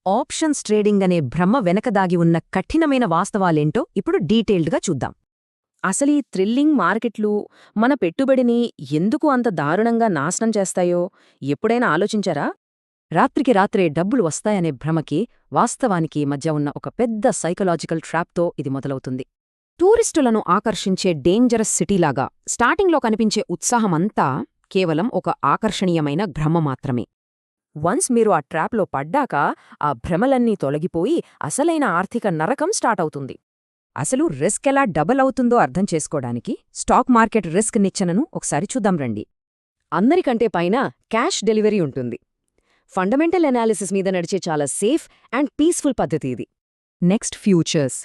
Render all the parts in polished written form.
Options trading అనే భ్రమ వెనకదాగి ఉన్న కఠినమైన వాస్తవాలేంటో ఇప్పుడు డీటెయిల్డ్గా చూద్దాం. అసలీ థ్రిల్లింగ్ మార్కెట్లు మన పెట్టుబడిని ఎందుకు అంత దారుణంగా నాశనం చేస్తాయో ఎప్పుడైనా ఆలోచించారా? రాత్రికి రాత్రే డబ్బులు వస్తాయనే భ్రమకి వాస్తవానికి మధ్య ఉన్న ఒక పెద్ద సైకలాజికల్ ట్రాప్తో ఇది మొదలవుతుంది. టూరిస్టులను ఆకర్షించే డేంజరస్ సిటీలాగా స్టార్టింగ్లో కనిపించే ఉత్సాహమంతా కేవలం ఒక ఆకర్షణీయమైన భ్రమ మాత్రమే. వన్స్ మీరు ఆ ట్రాప్లో పడ్డాక ఆ భ్రమలన్నీ తొలగిపోయి అసలైన ఆర్థిక నరకం స్టార్ట్ అవుతుంది. అసలు రిస్క్ ఎలా డబల్ అవుతుందో అర్థం చేసుకోవడానికి స్టాక్ మార్కెట్ రిస్క్ నిచ్చెనను ఒకసారి చూద్దాం రండి. అందరికంటే పైన క్యాష్ డెలివరీ ఉంటుంది. ఫండమెంటల్ ఎనాలిసిస్ మీద నడిచే చాలా సేఫ్ అండ్ పీస్ఫుల్ పద్ధతి ఇది. Next futures.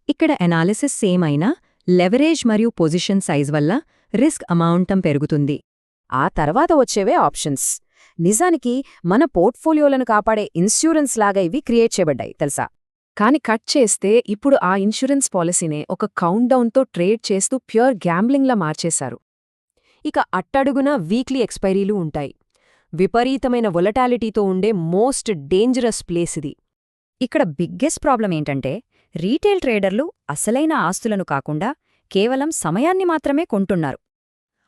ఇక్కడ ఎనాలిసిస్ సేమ్ అయినా లెవరేజ్ మరియు పొజిషన్ సైజ్ వల్ల రిస్క్ అమౌంటం పెరుగుతుంది. ఆ తర్వాత వచ్చేవే ఆప్షన్స్. నిజానికి మన పోర్ట్ఫోలియోలను కాపాడే ఇన్సూరెన్స్ లాగా ఇవి క్రియేట్ చేయబడ్డాయి తెలుసా. కాని కట్ చేస్తే ఇప్పుడు ఆ ఇన్సూరెన్స్ పాలసీనే ఒక కౌంట్డౌన్తో ట్రేడ్ చేస్తూ ప్యూర్ గ్యాంబ్లింగ్లా మార్చేశారు. ఇక అట్టడుగున వీక్లీ ఎక్స్పైరీలు ఉంటాయి. విపరీతమైన వొలటాలిటీతో ఉండే మోస్ట్ డేంజరస్ ప్లేస్ ఇది. ఇక్కడ బిగ్గెస్ట్ ప్రాబ్లం ఏంటంటే రీటైల్ ట్రేడర్లు అసలైన ఆస్తులను కాకుండా కేవలం సమయాన్ని మాత్రమే కొంటున్నారు.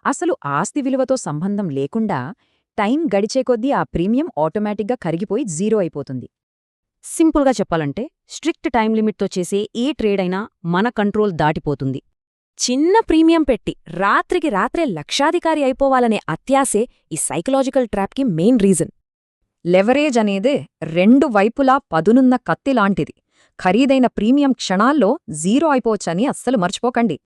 అసలు ఆస్తి విలువతో సంబంధం లేకుండా టైం గడిచే కొద్దీ ఆ ప్రీమియం ఆటోమేటిక్గా కరిగిపోయి జీరో అయిపోతుంది. సింపుల్గా చెప్పాలంటే స్ట్రిక్ట్ టైం లిమిట్తో చేసే ఏ ట్రేడైనా మన కంట్రోల్ దాటిపోతుంది. చిన్న ప్రీమియం పెట్టి రాత్రికి రాత్రే లక్షాధికారి అయిపోవాలనే అత్యాసే ఈ సైకలాజికల్ ట్రాప్కి మెయిన్ రీజన్. లెవరేజ్ అనేదే రెండు వైపులా పదునున్న కత్తిలాంటిది. ఖరీదైన ప్రీమియం క్షణాల్లో జీరో అయిపోవచ్చని అస్సలు మర్చిపోకండి.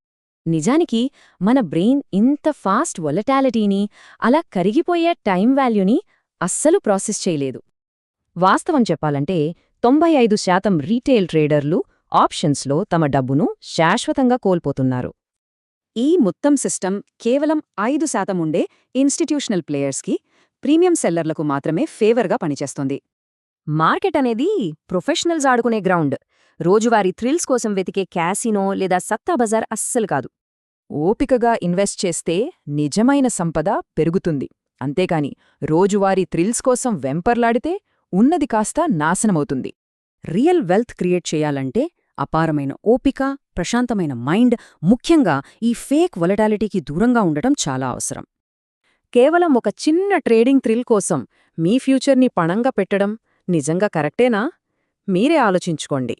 నిజానికి మన బ్రెయిన్ ఇంత ఫాస్ట్ వొలటాలిటీని, అలా కరిగిపోయే టైం వాల్యూని అస్సలు ప్రాసెస్ చేయలేదు. వాస్తవం చెప్పాలంటే 95% రీటైల్ ట్రేడర్లు ఆప్షన్స్లో తమ డబ్బును శాశ్వతంగా కోల్పోతున్నారు. ఈ మొత్తం సిస్టమ్ కేవలం 5% ఉండే ఇన్స్టిట్యూషనల్ ప్లేయర్స్కి, ప్రీమియం సెల్లర్లకు మాత్రమే ఫేవర్గా పనిచేస్తోంది. మార్కెట్ అనేది ప్రొఫెషనల్స్ ఆడుకునే గ్రౌండ్. రోజువారీ థ్రిల్స్ కోసం వెతికే క్యాసినో లేదా సత్తా బజార్ అస్సలు కాదు. ఓపికగా ఇన్వెస్ట్ చేస్తే నిజమైన సంపద పెరుగుతుంది. అంతేకాని రోజువారీ థ్రిల్స్ కోసం వెంపర్లాడితే ఉన్నది కాస్త నాశనమవుతుంది. రియల్ వెల్త్ క్రియేట్ చేయాలంటే అపారమైన ఓపిక, ప్రశాంతమైన మైండ్, ముఖ్యంగా ఈ ఫేక్ వొలటాలిటీకి దూరంగా ఉండటం చాలా అవసరం. కేవలం ఒక చిన్న ట్రేడింగ్ థ్రిల్ కోసం మీ ఫ్యూచర్ని పణంగా పెట్టడం నిజంగా కరెక్టేనా? మీరే ఆలోచించుకోండి.